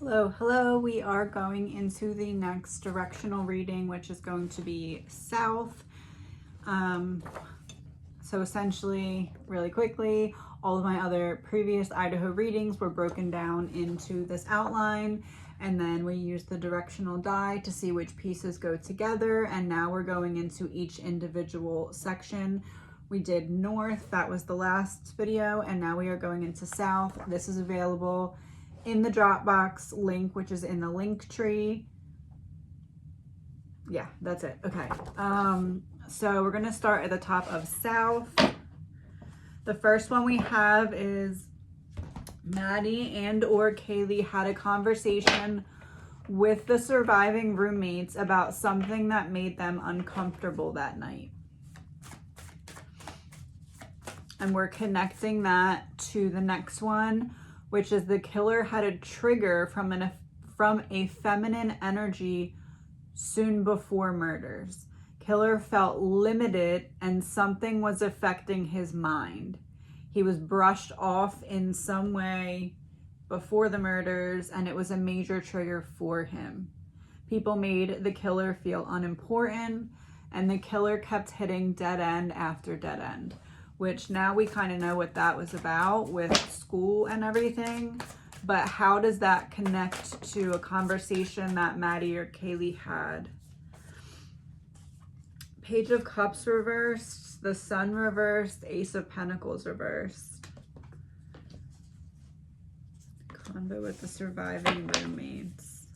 Hello. We are going into the next directional reading, which is going to be south. So essentially, really quickly, all of my other previous Idaho readings were broken down into this outline, and then we used the directional die to see which pieces go together. And now we're going into each individual section. We did north, that was the last video, and now we are going into south. This is available in the Dropbox link, which is in the link tree. Yeah, that's it. Okay. So we're going to start at the top of south. The first one we have is Maddie and or Kaylee had a conversation with the surviving roommates about something that made them uncomfortable that night. And we're connecting that to the next one, which is the killer had a trigger from a feminine energy soon before murders. Killer felt limited and something was affecting his mind. He was brushed off in some way before the murders, and it was a major trigger for him. People made the killer feel unimportant, and the killer kept hitting dead end after dead end, which now we kind of know what that was about with school and everything. But how does that connect to a conversation that Maddie or Kaylee had? Page of Cups reversed, the Sun reversed, Ace of Pentacles reversed. Convo with the surviving roommates.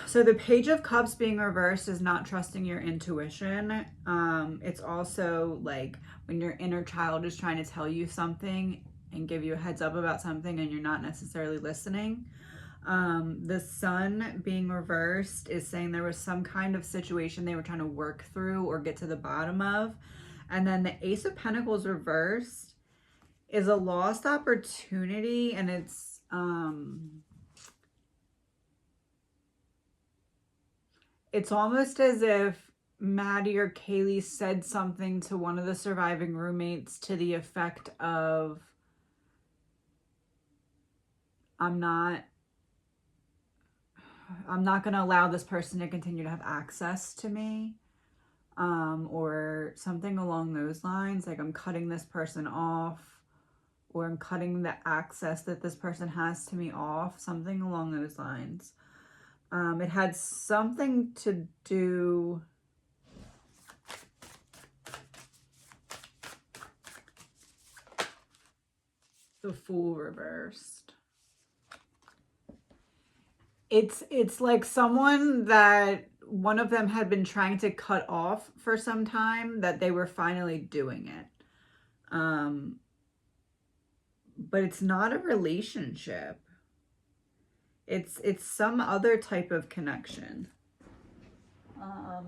So the Page of Cups being reversed is not trusting your intuition. It's also like when your inner child is trying to tell you something and give you a heads up about something and you're not necessarily listening. The Sun being reversed is saying there was some kind of situation they were trying to work through or get to the bottom of. And then the Ace of Pentacles reversed is a lost opportunity, and it's almost as if Maddie or Kaylee said something to one of the surviving roommates to the effect of, I'm not going to allow this person to continue to have access to me, or something along those lines. Like, I'm cutting this person off, or I'm cutting the access that this person has to me off, something along those lines. It had something to do the Fool reversed. It's like someone that one of them had been trying to cut off for some time, that they were finally doing it. But it's not a relationship. It's some other type of connection. I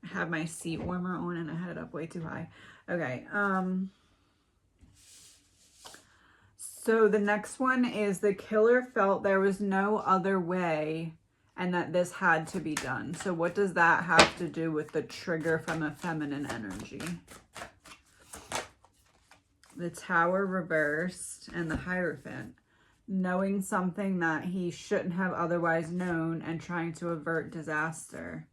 have my seat warmer on and I had it up way too high. Okay. So the next one is the killer felt there was no other way and that this had to be done. So what does that have to do with the trigger from a feminine energy? The Tower reversed and the Hierophant. Knowing something that he shouldn't have otherwise known and trying to avert disaster.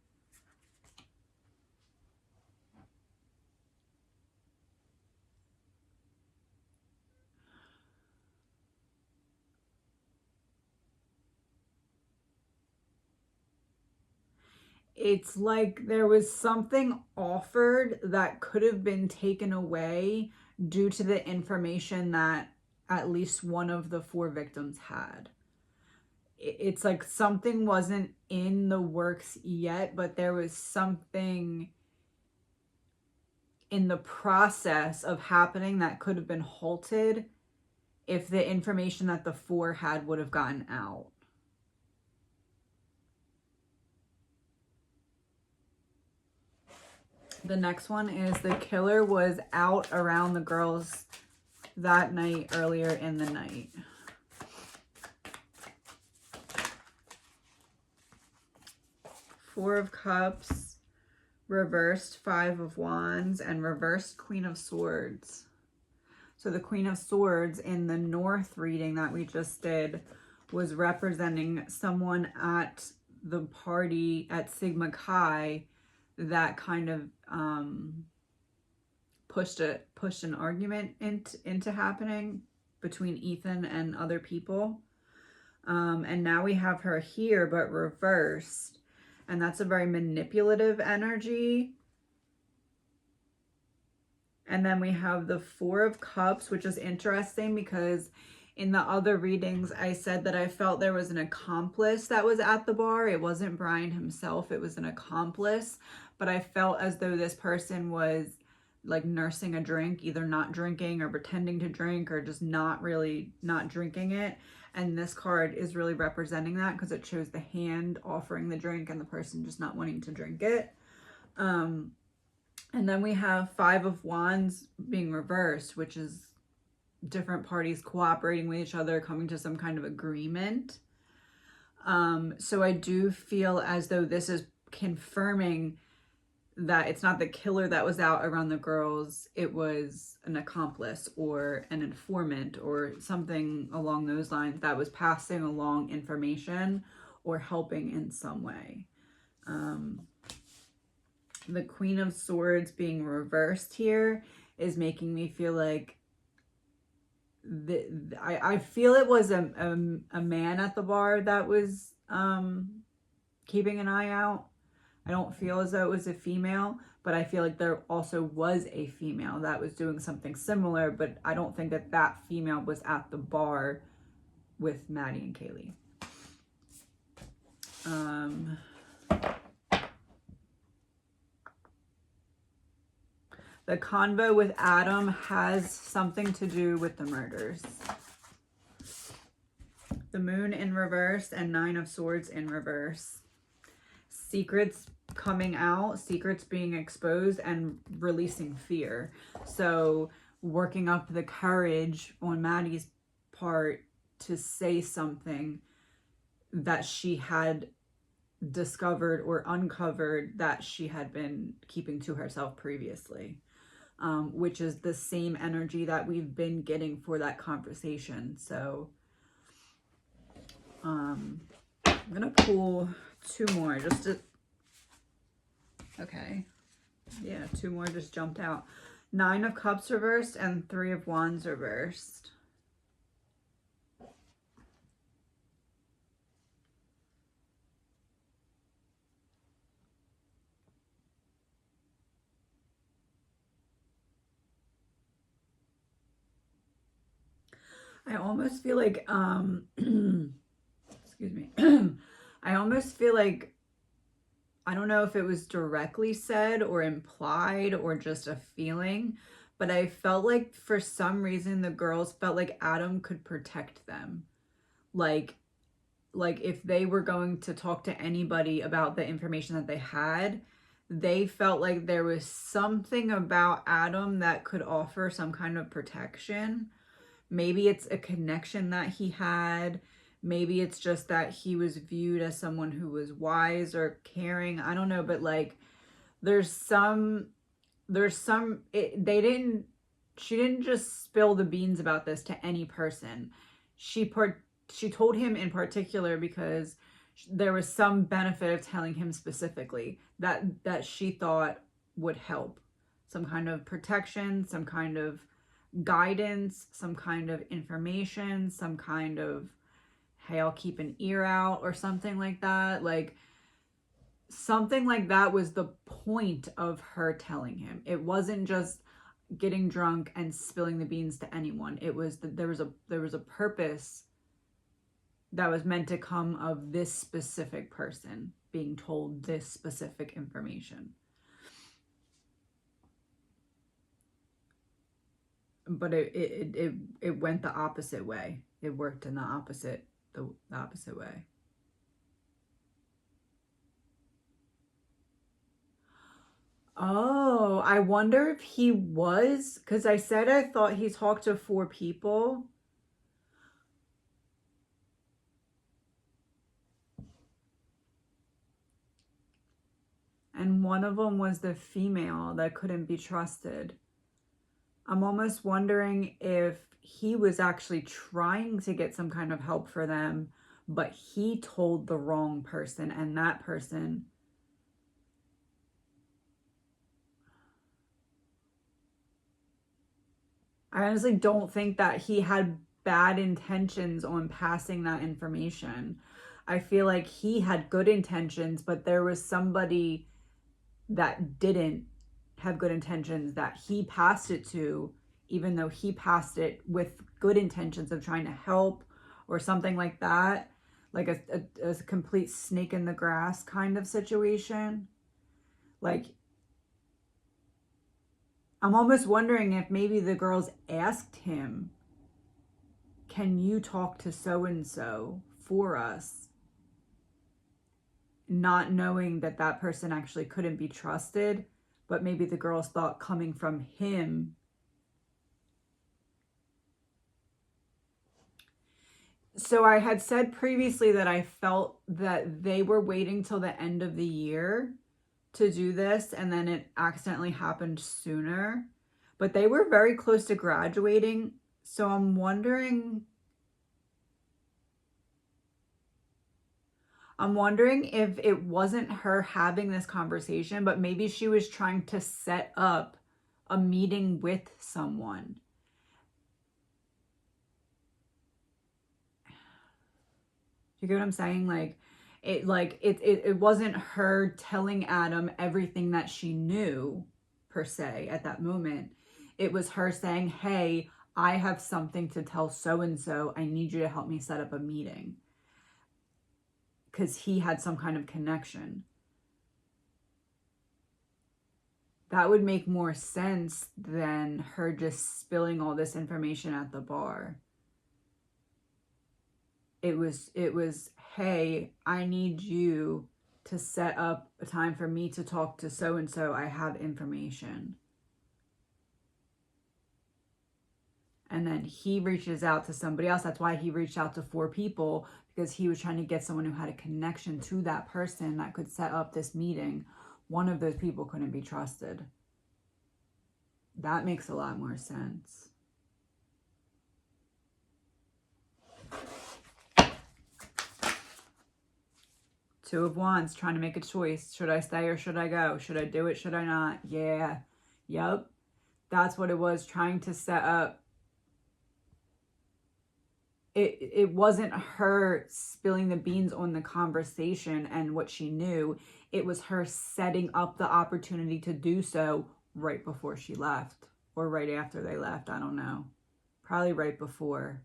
It's like there was something offered that could have been taken away due to the information that at least one of the 4 victims had. It's like something wasn't in the works yet, but there was something in the process of happening that could have been halted if the information that the 4 had would have gotten out. The next one is the killer was out around the girls that night, earlier in the night. Four of Cups, reversed Five of Wands, and reversed Queen of Swords. So the Queen of Swords in the North reading that we just did was representing someone at the party at Sigma Chi that kind of pushed an argument into happening between Ethan and other people. And now we have her here, but reversed. And that's a very manipulative energy. And then we have the Four of Cups, which is interesting because in the other readings, I said that I felt there was an accomplice that was at the bar. It wasn't Brian himself. It was an accomplice. But I felt as though this person was like nursing a drink, either not drinking or pretending to drink or just not drinking it. And this card is really representing that because it shows the hand offering the drink and the person just not wanting to drink it. And then we have Five of Wands being reversed, which is different parties cooperating with each other, coming to some kind of agreement. So I do feel as though this is confirming that it's not the killer that was out around the girls, it was an accomplice or an informant or something along those lines that was passing along information or helping in some way. The Queen of Swords being reversed here is making me feel like I feel it was a man at the bar that was keeping an eye out. I don't feel as though it was a female, but I feel like there also was a female that was doing something similar, but I don't think that that female was at the bar with Maddie and Kaylee. The convo with Adam has something to do with the murders. The Moon in reverse and Nine of Swords in reverse. Secrets coming out, secrets being exposed, and releasing fear. So working up the courage on Maddie's part to say something that she had discovered or uncovered that she had been keeping to herself previously, which is the same energy that we've been getting for that conversation. So I'm gonna pull two more just to, okay, yeah, two more just jumped out. Nine of Cups reversed and Three of Wands reversed. I almost feel like excuse me. I almost feel like, I don't know if it was directly said or implied or just a feeling, but I felt like for some reason the girls felt like Adam could protect them. Like if they were going to talk to anybody about the information that they had, they felt like there was something about Adam that could offer some kind of protection. Maybe it's a connection that he had. Maybe it's just that he was viewed as someone who was wise or caring. I don't know, but like she didn't just spill the beans about this to any person. She told him in particular because there was some benefit of telling him specifically that she thought would help. Some kind of protection, some kind of guidance, some kind of information, some kind of, hey, I'll keep an ear out or something like that. Like something like that was the point of her telling him. It wasn't just getting drunk and spilling the beans to anyone. It was that there was a purpose that was meant to come of this specific person being told this specific information. But it went the opposite way. It worked in the opposite way. Oh, I wonder if he was, because I said I thought he talked to 4 people. And one of them was the female that couldn't be trusted. I'm almost wondering if he was actually trying to get some kind of help for them, but he told the wrong person, and that person I honestly don't think that he had bad intentions on passing that information. I feel like he had good intentions, but there was somebody that didn't have good intentions that he passed it to, even though he passed it with good intentions of trying to help or something like that. Like a complete snake in the grass kind of situation. Like, I'm almost wondering if maybe the girls asked him, can you talk to so-and-so for us? Not knowing that that person actually couldn't be trusted, but maybe the girls thought coming from him. So I had said previously that I felt that they were waiting till the end of the year to do this, and then it accidentally happened sooner. But they were very close to graduating, so I'm wondering if it wasn't her having this conversation, but maybe she was trying to set up a meeting with someone. You get what I'm saying? It wasn't her telling Adam everything that she knew per se at that moment. It was her saying, hey, I have something to tell so-and-so. I need you to help me set up a meeting. Because he had some kind of connection. That would make more sense than her just spilling all this information at the bar. It was, hey, I need you to set up a time for me to talk to so-and-so. I have information. And then he reaches out to somebody else. That's why he reached out to 4 people, because he was trying to get someone who had a connection to that person that could set up this meeting. One of those people couldn't be trusted. That makes a lot more sense. Two of Wands, trying to make a choice. Should I stay or should I go? Should I do it? Should I not? Yeah. Yep. That's what it was, trying to set up. It wasn't her spilling the beans on the conversation and what she knew. It was her setting up the opportunity to do so right before she left, or right after they left. I don't know. Probably right before.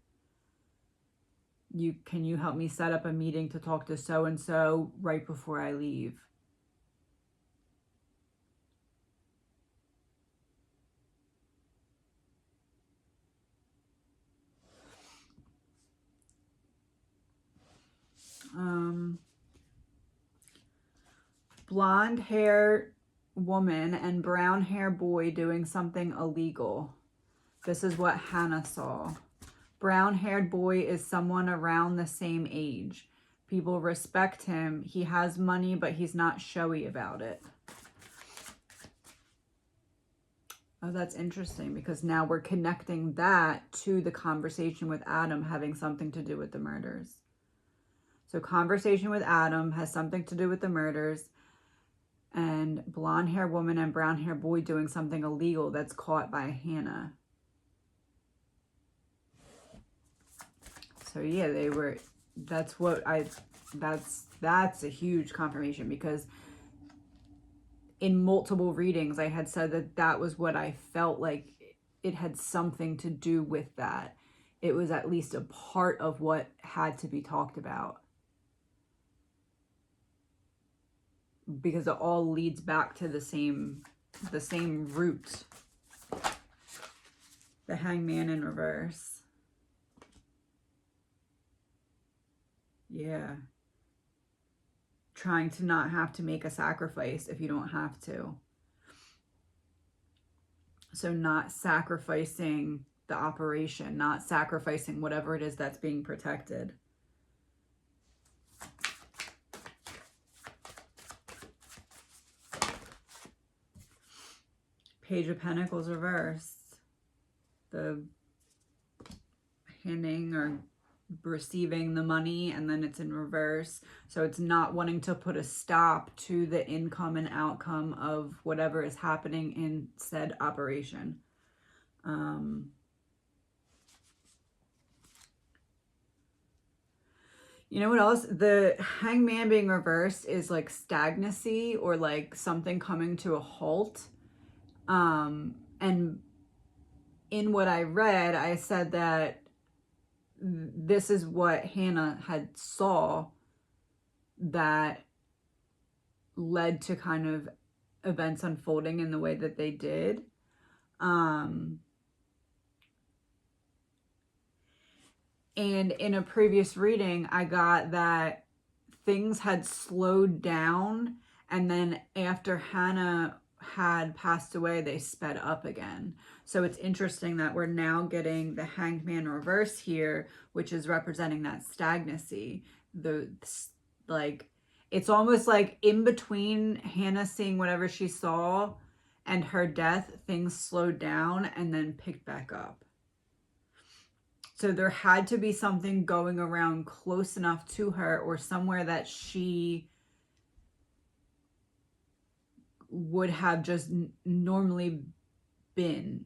Can you help me set up a meeting to talk to so-and-so right before I leave? Blonde hair woman and brown hair boy doing something illegal. This is what Hannah saw. Brown haired boy is someone around the same age. People respect him. He has money, but he's not showy about it. Oh, that's interesting, because now we're connecting that to the conversation with Adam having something to do with the murders. So conversation with Adam has something to do with the murders, and blonde hair woman and brown hair boy doing something illegal that's caught by Hannah. So yeah, they were, that's a huge confirmation, because in multiple readings I had said that that was what I felt like it had something to do with that. It was at least a part of what had to be talked about, because it all leads back to the same root. The Hangman in reverse. Yeah. Trying to not have to make a sacrifice if you don't have to. So not sacrificing the operation, not sacrificing whatever it is that's being protected. Page of Pentacles reversed. the handing or receiving the money, and then it's in reverse. So it's not wanting to put a stop to the income and outcome of whatever is happening in said operation. You know what else? The Hangman being reversed is like stagnancy, or like something coming to a halt. And in what I read, I said that this is what Hannah had saw that led to kind of events unfolding in the way that they did. And in a previous reading, I got that things had slowed down, and then after Hannah had passed away, they sped up again. So it's interesting that we're now getting the Hangman reverse here, which is representing that stagnancy. It's almost like in between Hannah seeing whatever she saw and her death, things slowed down and then picked back up. So there had to be something going around close enough to her, or somewhere that she would have just normally been,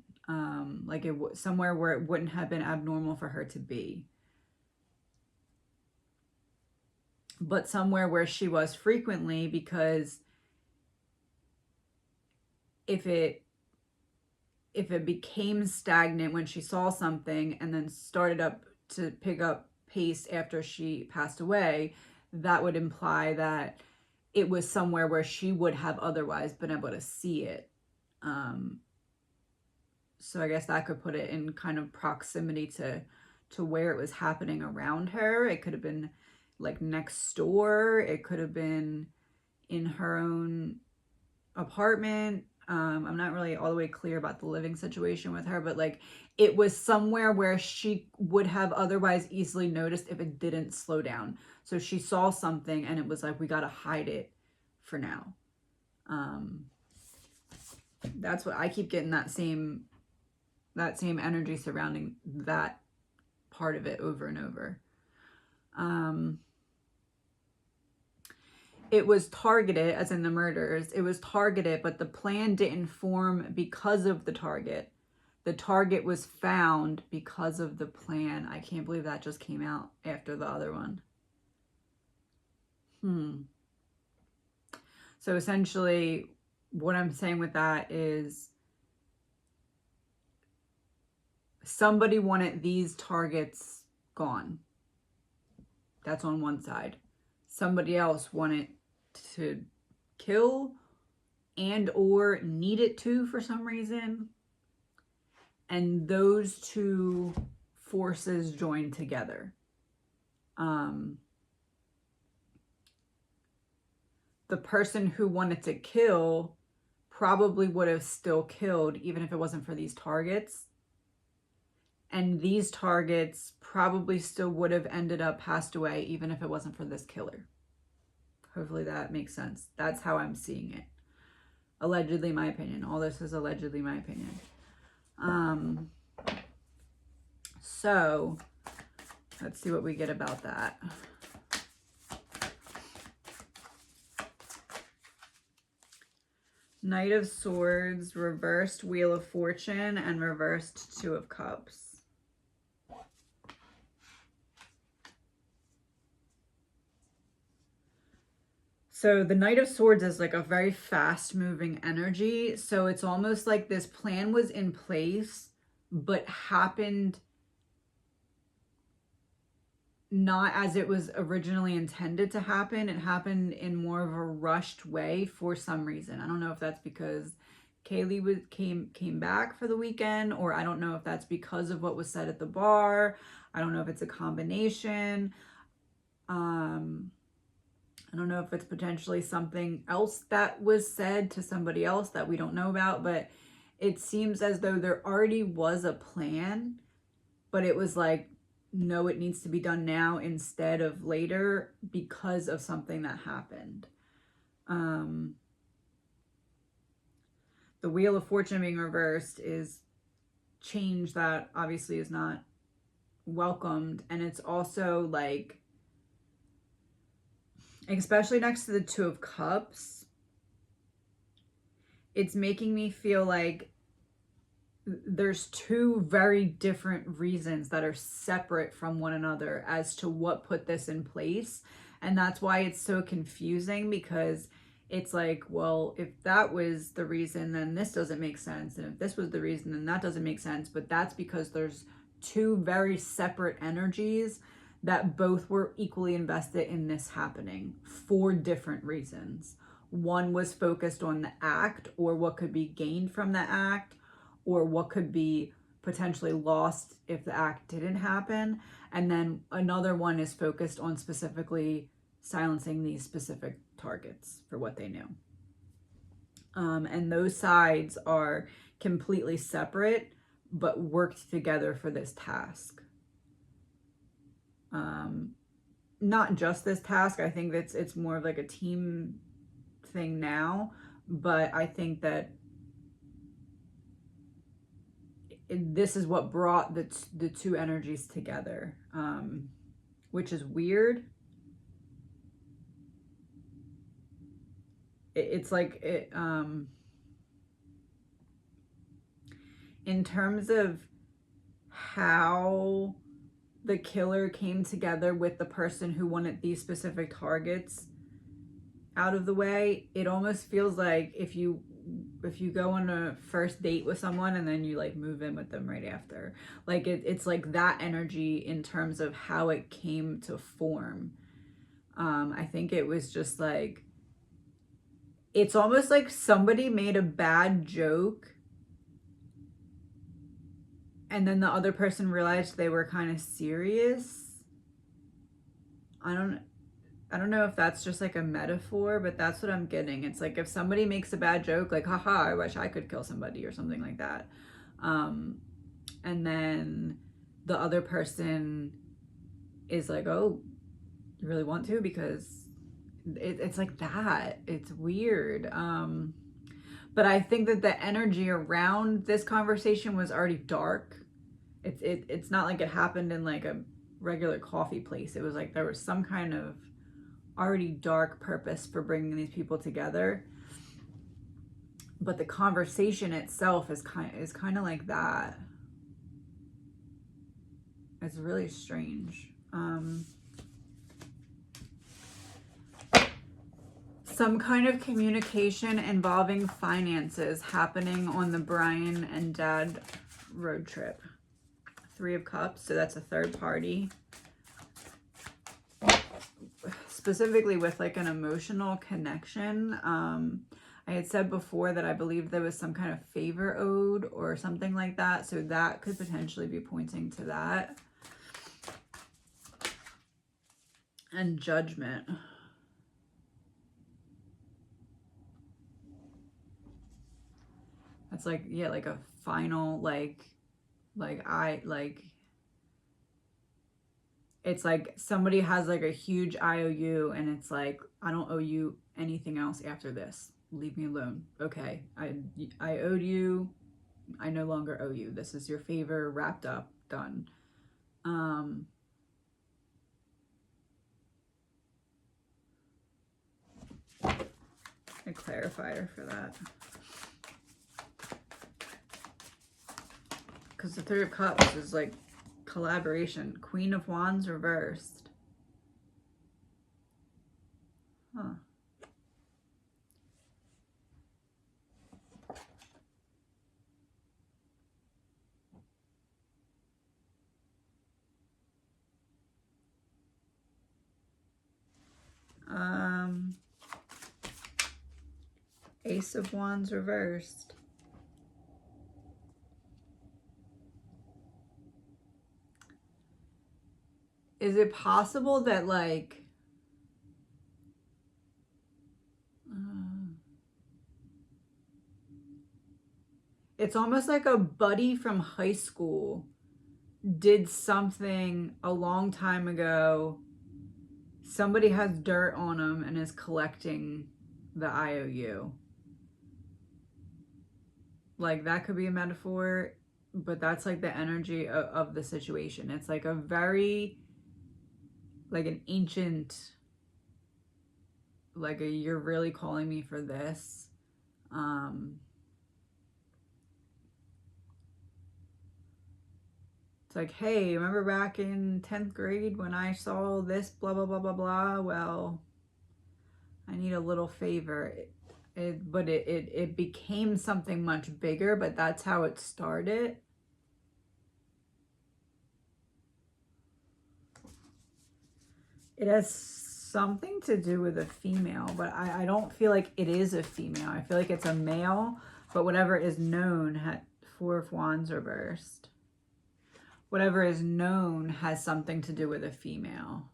like somewhere where it wouldn't have been abnormal for her to be, but somewhere where she was frequently, because if it became stagnant when she saw something and then started up to pick up pace after she passed away, that would imply that it was somewhere where she would have otherwise been able to see it. So I guess that could put it in kind of proximity to where it was happening around her. It could have been like next door. It could have been in her own apartment. I'm not really all the way clear about the living situation with her, but like it was somewhere where she would have otherwise easily noticed if it didn't slow down. So she saw something and it was like, we got to hide it for now. That's what I keep getting, that same energy surrounding that part of it over and over. It was targeted, as in the murders, it was targeted, but the plan didn't form because of the target. The target was found because of the plan. I can't believe that just came out after the other one. So essentially, what I'm saying with that is somebody wanted these targets gone. That's on one side. Somebody else wanted to kill and or needed to for some reason. And those two forces joined together. The person who wanted to kill probably would have still killed even if it wasn't for these targets. And these targets probably still would have ended up passed away even if it wasn't for this killer. Hopefully that makes sense. That's how I'm seeing it. Allegedly my opinion. All this is allegedly my opinion. So let's see what we get about that. Knight of Swords, reversed Wheel of Fortune, and reversed Two of Cups. So the Knight of Swords is like a very fast moving energy. So it's almost like this plan was in place, but happened not as it was originally intended to happen. It happened in more of a rushed way for some reason. I don't know if that's because Kaylee came back for the weekend, or I don't know if that's because of what was said at the bar. I don't know if it's a combination. I don't know if it's potentially something else that was said to somebody else that we don't know about, but it seems as though there already was a plan, but it was like, no, it needs to be done now instead of later because of something that happened. The Wheel of Fortune being reversed is change that obviously is not welcomed. And it's also like, especially next to the Two of Cups, it's making me feel like there's two very different reasons that are separate from one another as to what put this in place. And that's why it's so confusing, because it's like, well, if that was the reason, then this doesn't make sense. And if this was the reason, then that doesn't make sense. But that's because there's two very separate energies that both were equally invested in this happening for different reasons. One was focused on the act, or what could be gained from the act, or what could be potentially lost if the act didn't happen. And then another one is focused on specifically silencing these specific targets for what they knew. And those sides are completely separate, but worked together for this task. Not just this task. I think it's more of like a team thing now, but I think that this is what brought the two energies together, which is weird. It's like in terms of how the killer came together with the person who wanted these specific targets out of the way, it almost feels like if you go on a first date with someone and then you like move in with them right after, like it's like that energy in terms of how it came to form. I think it was just like, it's almost like somebody made a bad joke and then the other person realized they were kind of serious. I don't know if that's just like a metaphor, but that's what I'm getting. It's like if somebody makes a bad joke, like, haha, I wish I could kill somebody or something like that. And then the other person is like, oh, you really want to? Because it's like that. It's weird. But I think that the energy around this conversation was already dark. It's not like it happened in like a regular coffee place. It was like there was some kind of already dark purpose for bringing these people together. But the conversation itself is kind of like that. It's really strange. Some kind of communication involving finances happening on the Brian and Dad road trip. Three of Cups, so that's a third party. Specifically with like an emotional connection. I had said before that I believe there was some kind of favor owed or something like that, so that could potentially be pointing to that. And Judgment. That's like, yeah, like a final, it's like somebody has like a huge IOU and it's like, I don't owe you anything else after this. Leave me alone. Okay, I owed you. I no longer owe you. This is your favor, wrapped up, done. A clarifier for that. Because the Three of Cups is like collaboration. Queen of Wands reversed. Huh. Ace of Wands reversed. Is it possible that like it's almost like a buddy from high school did something a long time ago, somebody has dirt on them and is collecting the IOU? Like that could be a metaphor. but that's like the energy of the situation. It's like a very, like an ancient, like a, you're really calling me for this. It's like, hey, remember back in 10th grade when I saw this, blah, blah, blah, blah, blah. Well, I need a little favor. But it became something much bigger, but that's how it started. It has something to do with a female, but I don't feel like it is a female. I feel like it's a male, but whatever is known had 4 of Wands reversed. Whatever is known has something to do with a female.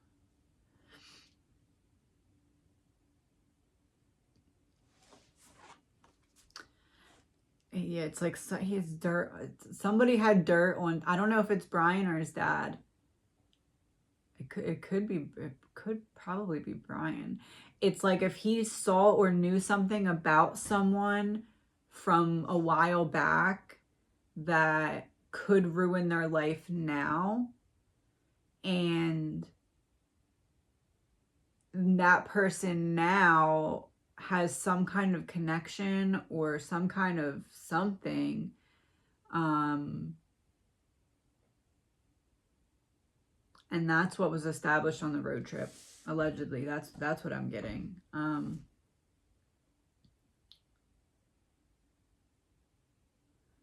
Yeah, it's like his dirt. Somebody had dirt on. I don't know if it's Brian or his dad. It could probably be Brian. It's like if he saw or knew something about someone from a while back that could ruin their life now, and that person now has some kind of connection or some kind of something, and that's what was established on the road trip, allegedly. That's what I'm getting.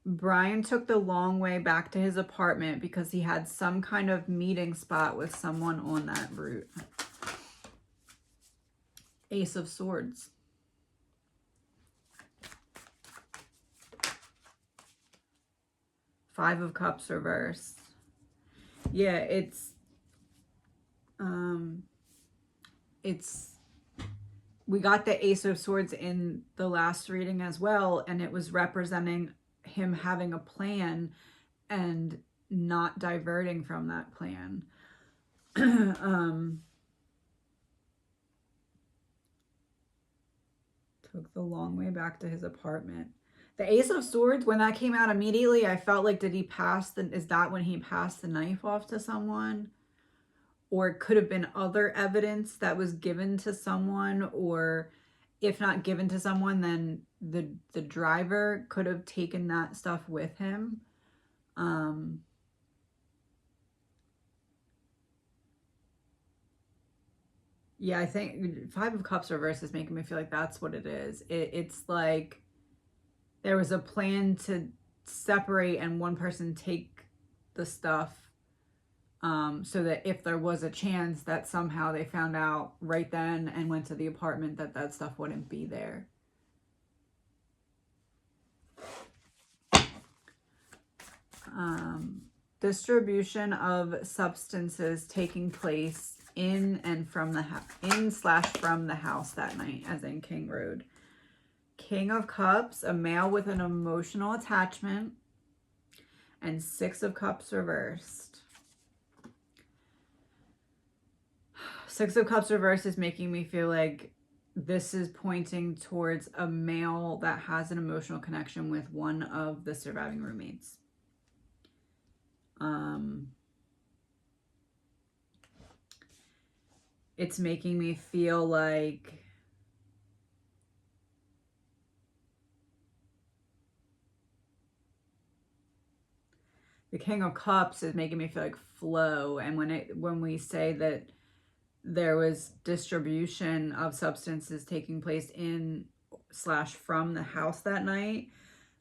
Brian took the long way back to his apartment because he had some kind of meeting spot with someone on that route. Ace of Swords. Five of Cups reversed. Yeah, we got the Ace of Swords in the last reading as well, and it was representing him having a plan and not diverting from that plan. Took the long way back to his apartment. The Ace of Swords, when that came out immediately, I felt like, did he pass is that when he passed the knife off to someone? Or it could have been other evidence that was given to someone, or if not given to someone, then the driver could have taken that stuff with him. Yeah, I think Five of Cups reverse is making me feel like that's what it is. It's like there was a plan to separate and one person take the stuff, so that if there was a chance that somehow they found out right then and went to the apartment, that stuff wouldn't be there. Distribution of substances taking place in and from the from the house that night, as in King Road. King of Cups, a male with an emotional attachment, and Six of Cups reversed. Six of Cups reversed is making me feel like this is pointing towards a male that has an emotional connection with one of the surviving roommates. It's making me feel like the King of Cups is making me feel like flow. And when we say that there was distribution of substances taking place in / from the house that night,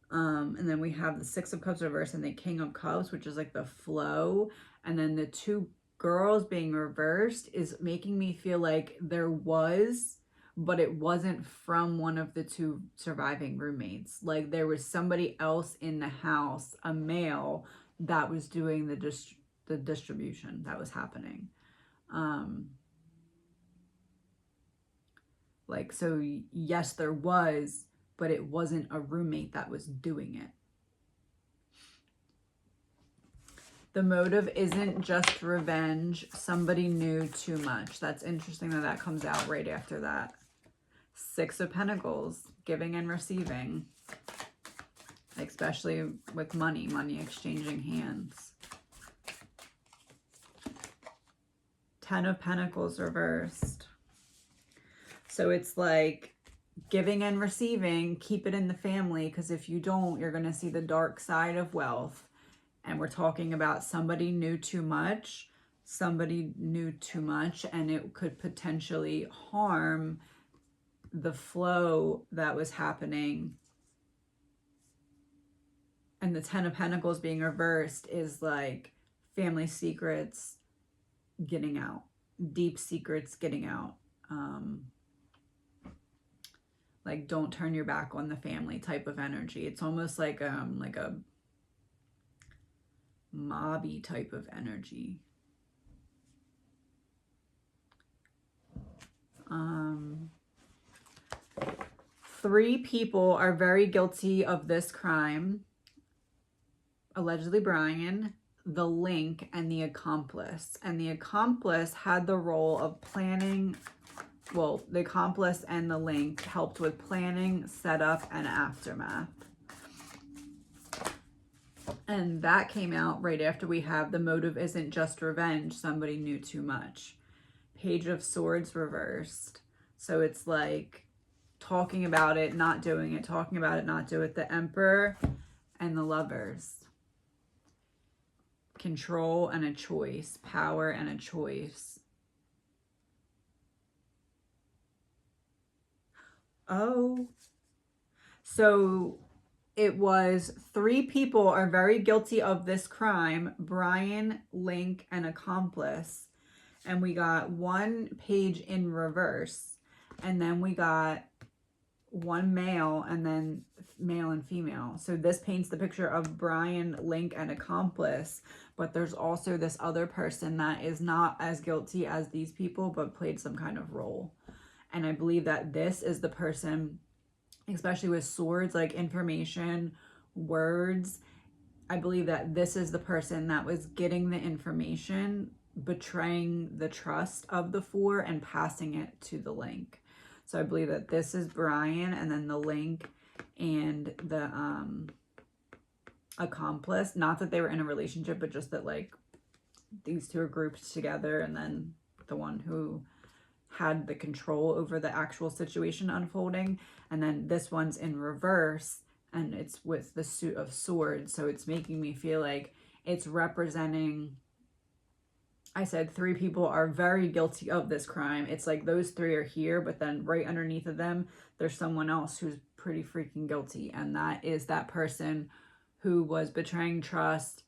and then we have the Six of Cups reversed and the King of Cups, which is like the flow, and then the two girls being reversed is making me feel like there was, but it wasn't from one of the two surviving roommates. Like there was somebody else in the house, a male, that was doing the distribution that was happening. Like, so yes, there was, but it wasn't a roommate that was doing it. The motive isn't just revenge. Somebody knew too much. That's interesting that comes out right after that. Six of Pentacles, giving and receiving. especially with money exchanging hands. 10 of Pentacles reversed. So it's like giving and receiving, keep it in the family, because if you don't, you're going to see the dark side of wealth. And we're talking about somebody knew too much, and it could potentially harm the flow that was happening. And the 10 of Pentacles being reversed is like family secrets getting out, deep secrets getting out. Like don't turn your back on the family type of energy. It's almost like a mobby type of energy. Three people are very guilty of this crime. Allegedly Brian, the link, and the accomplice. And the accomplice had the role of planning. Well, the accomplice and the link helped with planning, setup, and aftermath. And that came out right after we have the motive isn't just revenge. Somebody knew too much. Page of Swords reversed. So it's like talking about it, not doing it, talking about it, not do it. The Emperor and the Lovers. Control and a choice. Power and a choice. Oh. So it was three people are very guilty of this crime. Brian, link, and accomplice. And we got one page in reverse. And then we got one male and then male and female. So this paints the picture of Brian, link, and accomplice. But there's also this other person that is not as guilty as these people, but played some kind of role. And I believe that this is the person, especially with swords, like information, words. I believe that this is the person that was getting the information, betraying the trust of the four, and passing it to the link. So I believe that this is Brian, and then the link and the accomplice. Not that they were in a relationship, but just that like these two are grouped together, and then the one who had the control over the actual situation unfolding. And then this one's in reverse, and it's with the suit of swords. So it's making me feel like it's representing, I said three people are very guilty of this crime. It's like those three are here, but then right underneath of them, there's someone else who's pretty freaking guilty. And that is that person who was betraying trust,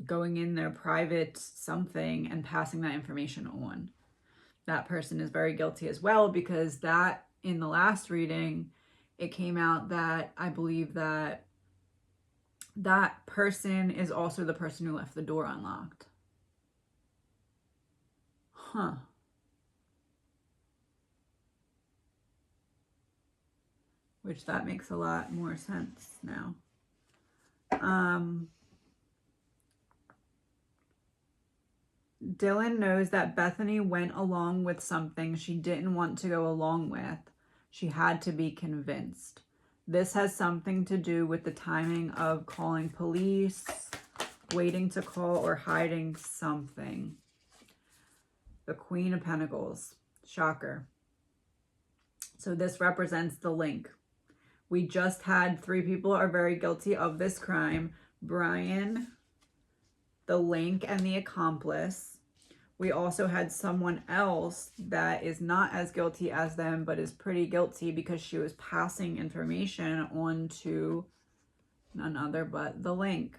going in their private something and passing that information on. That person is very guilty as well, because that in the last reading, it came out that I believe that that person is also the person who left the door unlocked. Huh. Which that makes a lot more sense now. Dylan knows that Bethany went along with something she didn't want to go along with. She had to be convinced. This has something to do with the timing of calling police, waiting to call, or hiding something. The Queen of Pentacles. Shocker. So this represents the link. We just had three people are very guilty of this crime. Brian, the link, and the accomplice. We also had someone else that is not as guilty as them, but is pretty guilty because she was passing information on to none other but the link.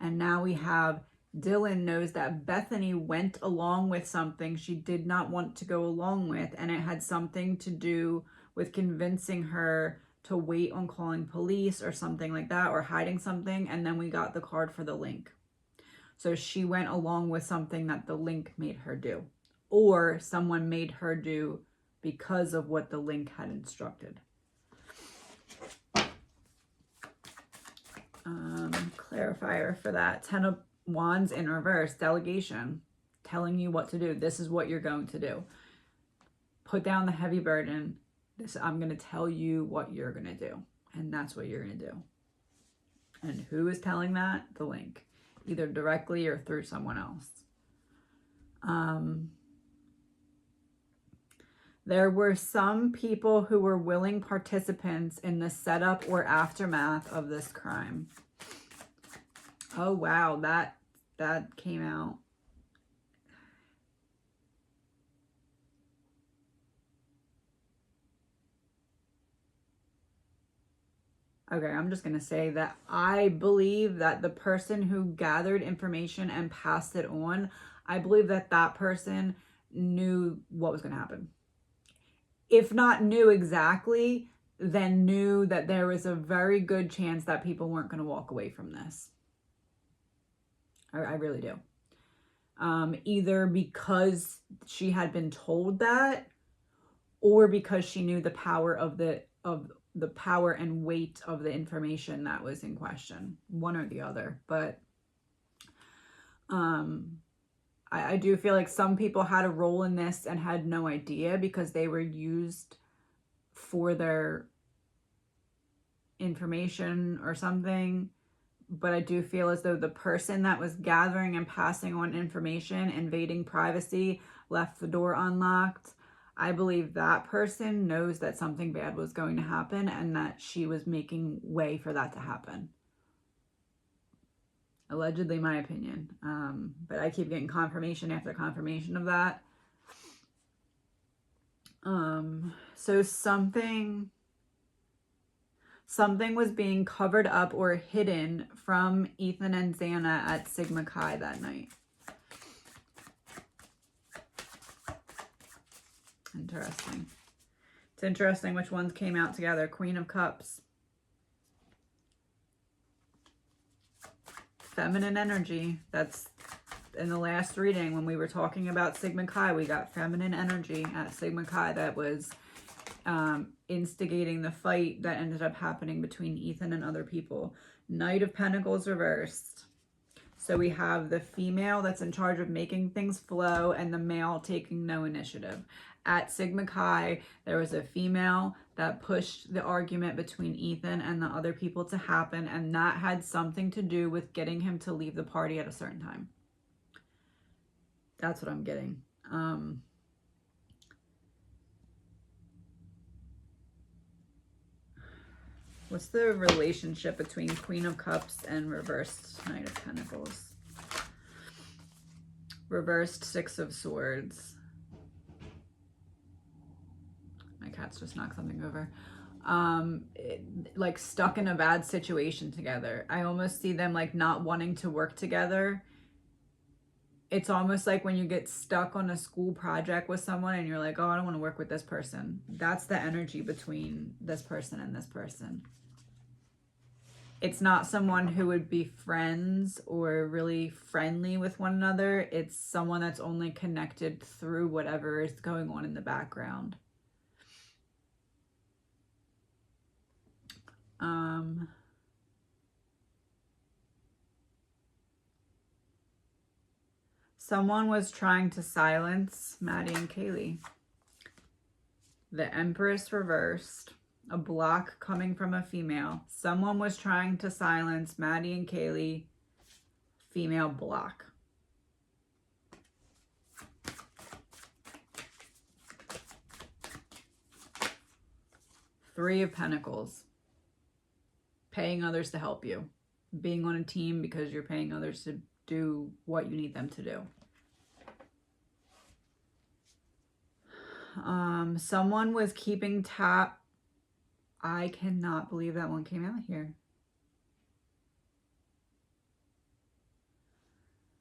And now we have Dylan knows that Bethany went along with something she did not want to go along with, and it had something to do with convincing her to wait on calling police or something like that, or hiding something. And then we got the card for the link. So she went along with something that the link made her do, or someone made her do because of what the link had instructed. Clarifier for that. 10 of Wands in reverse. Delegation. Telling you what to do. This is what you're going to do. Put down the heavy burden. I'm going to tell you what you're going to do. And that's what you're going to do. And who is telling that? The link. Either directly or through someone else. There were some people who were willing participants in the setup or aftermath of this crime. Oh, wow. That came out. Okay, I'm just going to say that I believe that the person who gathered information and passed it on, I believe that that person knew what was going to happen. If not knew exactly, then knew that there was a very good chance that people weren't going to walk away from this. I really do. Either because she had been told that, or because she knew the power of the power and weight of the information that was in question. One or the other. But I do feel like some people had a role in this and had no idea because they were used for their information or something. But I do feel as though the person that was gathering and passing on information, invading privacy, left the door unlocked, I believe that person knows that something bad was going to happen and that she was making way for that to happen. Allegedly, my opinion. But I keep getting confirmation after confirmation of that. So something was being covered up or hidden from Ethan and Xana at Sigma Chi that night. Interesting. It's interesting which ones came out together. Queen of Cups. Feminine energy. That's in the last reading when we were talking about Sigma Chi. We got feminine energy at Sigma Chi that was instigating the fight that ended up happening between Ethan and other people. Knight of Pentacles reversed. So we have the female that's in charge of making things flow and the male taking no initiative. At Sigma Chi, there was a female that pushed the argument between Ethan and the other people to happen, and that had something to do with getting him to leave the party at a certain time. That's what I'm getting. What's the relationship between Queen of Cups and reversed Knight of Pentacles? Reversed Six of Swords. My cats just knocked something over. Like stuck in a bad situation together. I almost see them like not wanting to work together. It's almost like when you get stuck on a school project with someone and you're like, oh, I don't want to work with this person. That's the energy between this person and this person. It's not someone who would be friends or really friendly with one another. It's someone that's only connected through whatever is going on in the background. Someone was trying to silence Maddie and Kaylee. The Empress reversed. A block coming from a female. Someone was trying to silence Maddie and Kaylee. Female block. Three of Pentacles. Paying others to help you. Being on a team because you're paying others to do what you need them to do. Someone was keeping I cannot believe that one came out here.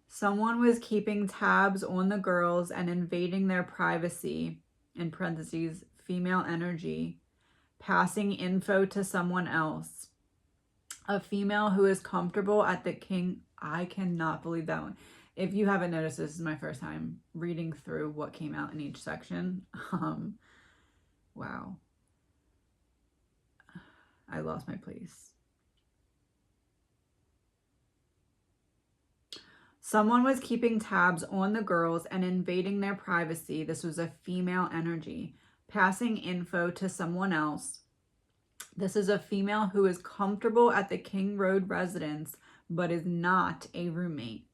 Someone was keeping tabs on the girls and invading their privacy, in parentheses, female energy, passing info to someone else. A female who is comfortable at the king. I cannot believe that one. If you haven't noticed, this is my first time reading through what came out in each section. Wow. I lost my place. Someone was keeping tabs on the girls and invading their privacy. This was a female energy. passing info to someone else. This is a female who is comfortable at the King Road residence, but is not a roommate.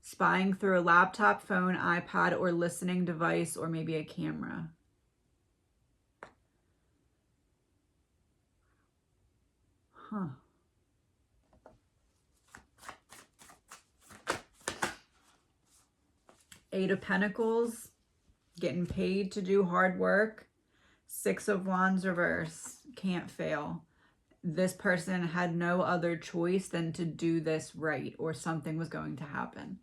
Spying through a laptop, phone, iPad, or listening device, or maybe a camera. Huh. Eight of Pentacles, getting paid to do hard work. Six of Wands reverse, can't fail. This person had no other choice than to do this right, or something was going to happen.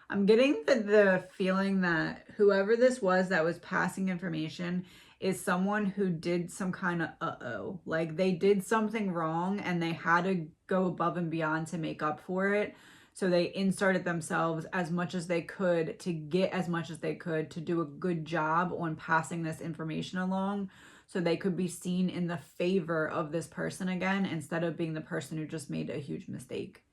I'm getting the feeling that whoever this was that was passing information is someone who did some kind of like they did something wrong and they had to go above and beyond to make up for it. So they inserted themselves as much as they could to get as much as they could to do a good job on passing this information along, so they could be seen in the favor of this person again, instead of being the person who just made a huge mistake.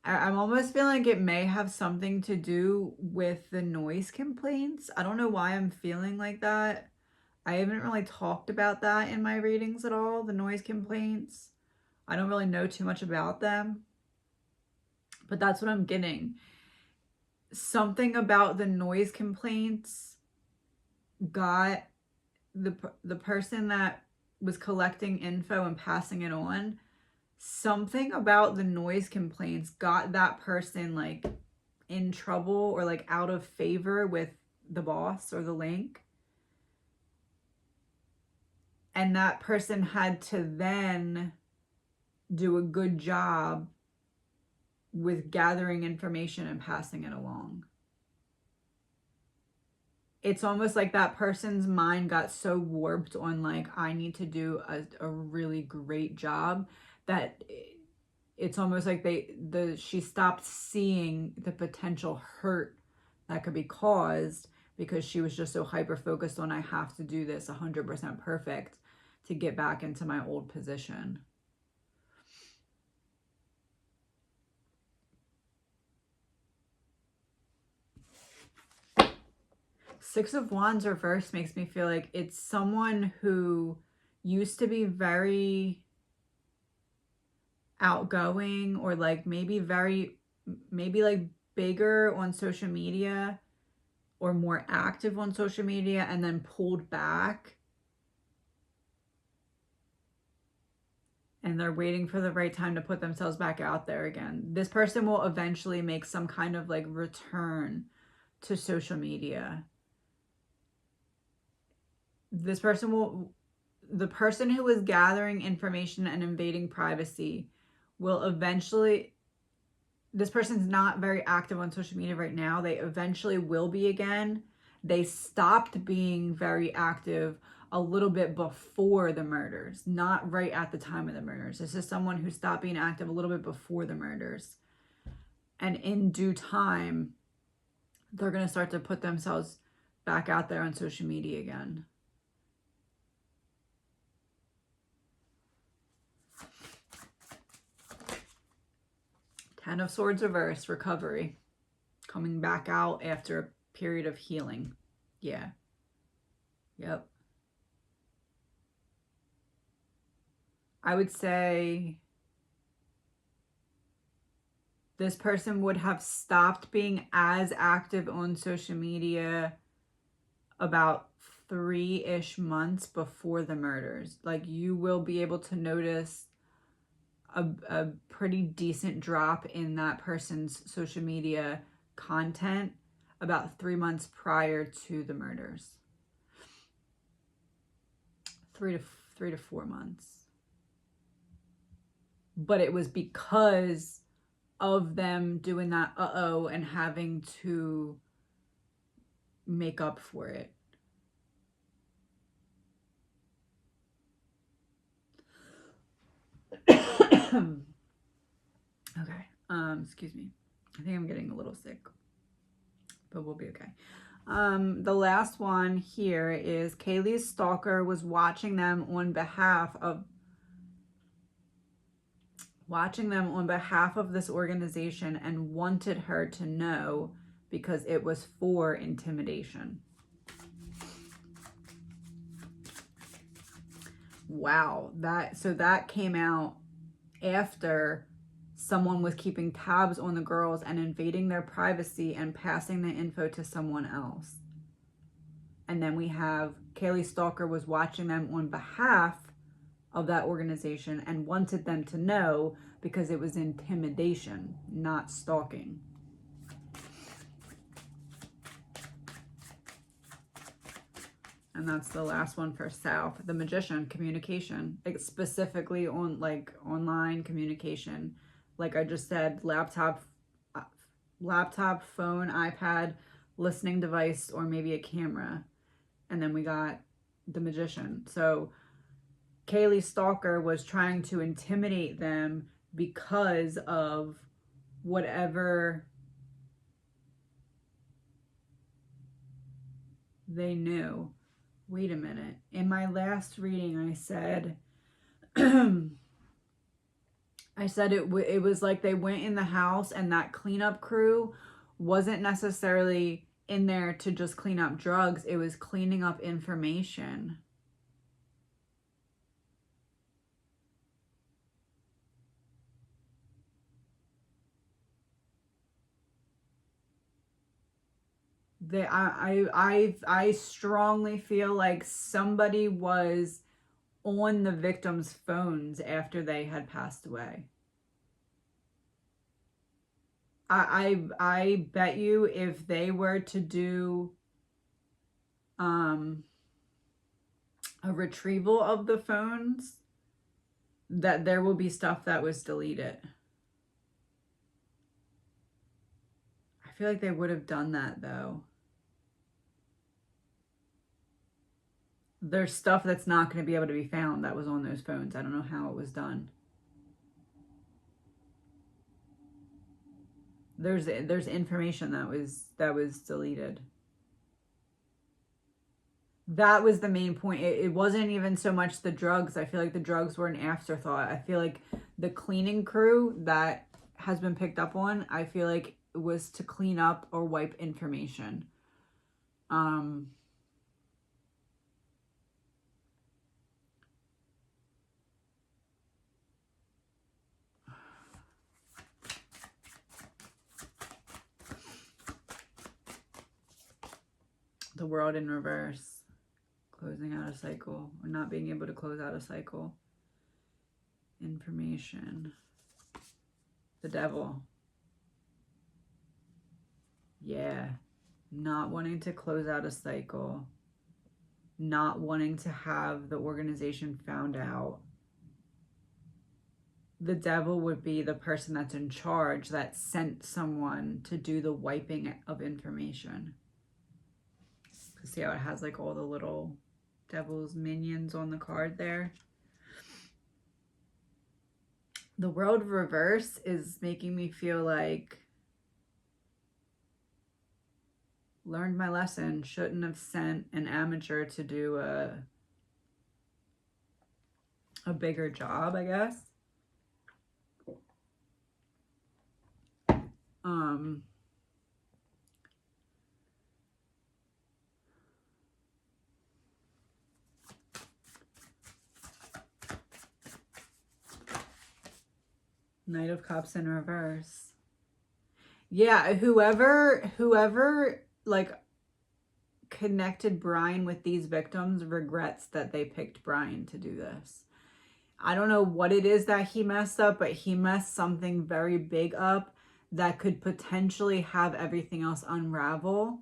I'm almost feeling like it may have something to do with the noise complaints. I don't know why I'm feeling like that. I haven't really talked about that in my readings at all, the noise complaints. I don't really know too much about them, but that's what I'm getting. Something about the noise complaints got the person that was collecting info and passing it on. Something about the noise complaints got that person like in trouble or like out of favor with the boss or the link. And that person had to then do a good job with gathering information and passing it along. It's almost like that person's mind got so warped on like, I need to do a really great job, that it's almost like she stopped seeing the potential hurt that could be caused, because she was just so hyper focused on, I have to do this 100% perfect to get back into my old position. Six of Wands reversed makes me feel like it's someone who used to be very outgoing, or like maybe like bigger on social media or more active on social media, and then pulled back, and they're waiting for the right time to put themselves back out there again. This person will eventually make some kind of like return to social media. This person the person who is gathering information and invading privacy will eventually, this person's not very active on social media right now. They eventually will be again. They stopped being very active a little bit before the murders, not right at the time of the murders. This is someone who stopped being active a little bit before the murders. And in due time, they're going to start to put themselves back out there on social media again. Ten of Swords reverse, recovery. Coming back out after a period of healing. Yeah. Yep. I would say this person would have stopped being as active on social media about 3-ish months before the murders. Like, you will be able to notice a pretty decent drop in that person's social media content about 3 months prior to the murders. 3 to 4 months. But it was because of them doing that and having to make up for it. Okay. Excuse me. I think I'm getting a little sick, but we'll be okay. The last one here is Kaylee's stalker was watching them on behalf of watching them on behalf of this organization and wanted her to know because it was for intimidation. Wow, that came out after someone was keeping tabs on the girls and invading their privacy and passing the info to someone else. And then we have Kaylee Stalker was watching them on behalf of that organization and wanted them to know because it was intimidation, not stalking. And that's the last one for South. The Magician, communication, specifically on like online communication. Like I just said, laptop, phone, iPad, listening device, or maybe a camera. And then we got the Magician. So Kaylee Stalker was trying to intimidate them because of whatever they knew. Wait a minute. In my last reading, I said, it was like they went in the house and that cleanup crew wasn't necessarily in there to just clean up drugs. It was cleaning up information. I strongly feel like somebody was on the victims' phones after they had passed away. I bet you if they were to do a retrieval of the phones, that there will be stuff that was deleted. I feel like they would have done that though. There's stuff that's not going to be able to be found that was on those phones. I don't know how it was done. There's information that was deleted. That was the main point. It wasn't even so much the drugs. I feel like the drugs were an afterthought. I feel like the cleaning crew that has been picked up on, I feel like it was to clean up or wipe information. The World in Reverse, closing out a cycle, or not being able to close out a cycle. Information. The Devil. Yeah. Not wanting to close out a cycle. Not wanting to have the organization found out. The Devil would be the person that's in charge that sent someone to do the wiping of information. See how it has like all the little devil's minions on the card there? The World Reverse is making me feel like learned my lesson, shouldn't have sent an amateur to do a bigger job, I guess. Knight of Cups in reverse. Yeah, whoever like connected Brian with these victims regrets that they picked Brian to do this. I don't know what it is that he messed up, but he messed something very big up that could potentially have everything else unravel.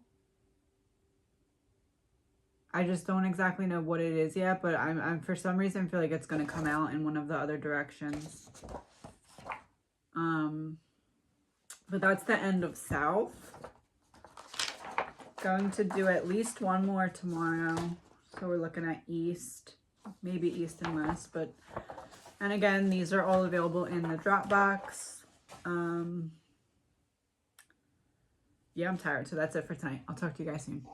I just don't exactly know what it is yet, but I'm for some reason feel like it's going to come out in one of the other directions. But that's the end of South. Going to do at least one more tomorrow. So we're looking at East, maybe East and West, but, and again, these are all available in the Dropbox. Yeah, I'm tired. So that's it for tonight. I'll talk to you guys soon.